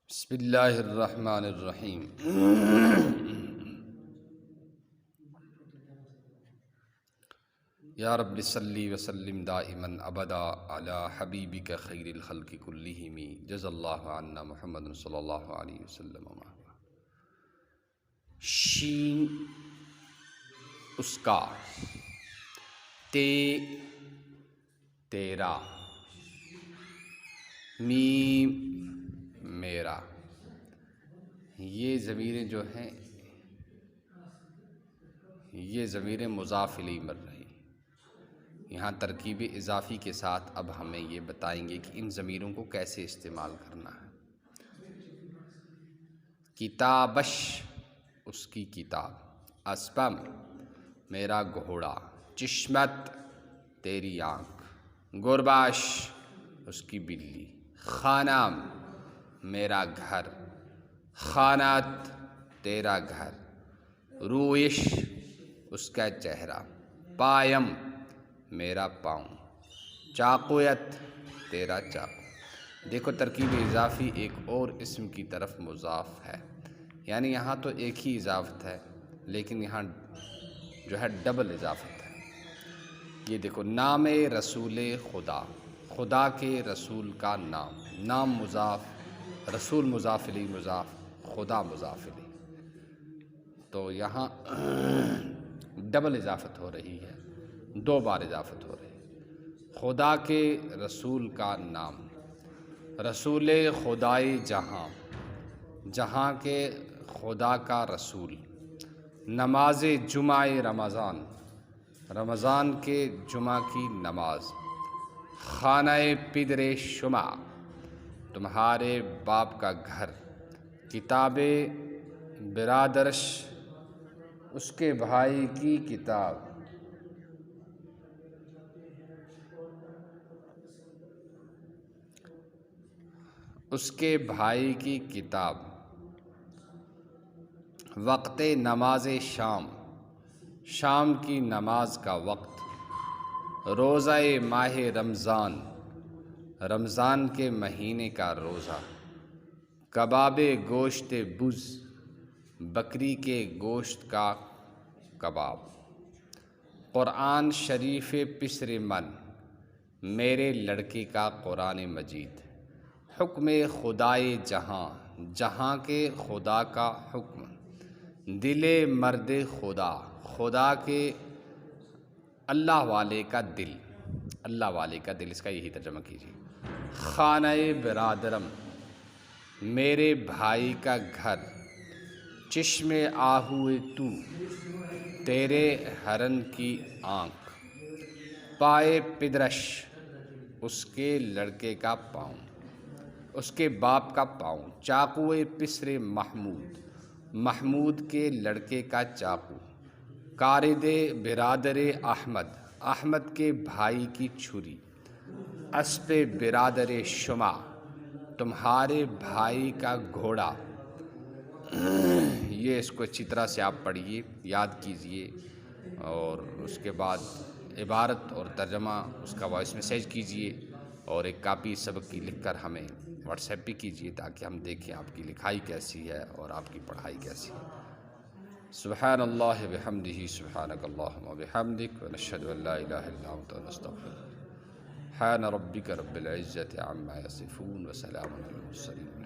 بسم اللہ الرحمن الرحیم۔ یا رب صلی وسلم دائما ابدا علی حبیبک خیر الخلق کلہم جزا اللہ عنا محمد صلی اللہ علیہ وسلم۔ شین اس کا، تے تیرا، میم میرا، یہ ضمیریں جو ہیں یہ ضمیر مضاف الیہ مر رہی۔ یہاں ترکیب اضافی کے ساتھ اب ہمیں یہ بتائیں گے کہ ان ضمیروں کو کیسے استعمال کرنا ہے۔ کتابش اس کی کتاب، اسپم میرا گھوڑا، چشمت تیری آنکھ، گرباش اس کی بلی، خانہ میرا گھر، خانات تیرا گھر، رویش اس کا چہرہ، پایم میرا پاؤں، چاقویت تیرا چاقو۔ دیکھو ترکیب اضافی ایک اور اسم کی طرف مضاف ہے، یعنی یہاں تو ایک ہی اضافت ہے لیکن یہاں جو ہے ڈبل اضافت ہے۔ یہ دیکھو نام رسول خدا، خدا کے رسول کا نام، نام مضاف، رسول مضاف الیہ مضاف، خدا مضاف الیہ، تو یہاں ڈبل اضافت ہو رہی ہے، دو بار اضافت ہو رہی ہے۔ خدا کے رسول کا نام، رسول خدائے جہاں، جہاں کے خدا کا رسول، نماز جمعہ رمضان، رمضان کے جمعہ کی نماز، خانہ پدر شما تمہارے باپ کا گھر، کتاب برادرش اس کے بھائی کی کتاب، اس کے بھائی کی کتاب، وقت نماز شام، شام کی نماز کا وقت، روزہ ماہ رمضان، رمضان کے مہینے کا روزہ، کباب گوشت بز، بکری کے گوشت کا کباب، قرآن شریف پسر من میرے لڑکے کا قرآن مجید، حکم خدائے جہاں، جہاں کے خدا کا حکم، دل مرد خدا، خدا کے اللہ والے کا دل، اللہ والے کا دل، اس کا یہی ترجمہ کیجیے۔ خانہ برادرم میرے بھائی کا گھر، چشم آہوئے تو تیرے ہرن کی آنکھ، پائے پدرش اس کے لڑکے کا پاؤں، اس کے باپ کا پاؤں، چاقوئے پسر محمود محمود کے لڑکے کا چاقو، کارد برادر احمد احمد کے بھائی کی چھری، اسپ برادر شما تمہارے بھائی کا گھوڑا۔ یہ اس کو اچھی طرح سے آپ پڑھیے، یاد کیجئے، اور اس کے بعد عبارت اور ترجمہ اس کا وائس میسیج کیجئے، اور ایک کاپی سبق کی لکھ کر ہمیں واٹس ایپ پہ کیجئے تاکہ ہم دیکھیں آپ کی لکھائی کیسی ہے اور آپ کی پڑھائی کیسی ہے۔ سبحان اللہ بحمدہ، سبحانک اللہم وبحمدک، ونشہد ان لا الہ الا انت نستغفرک۔ سبحان ربک رب العزة عما یصفون، وسلام علی المرسلین۔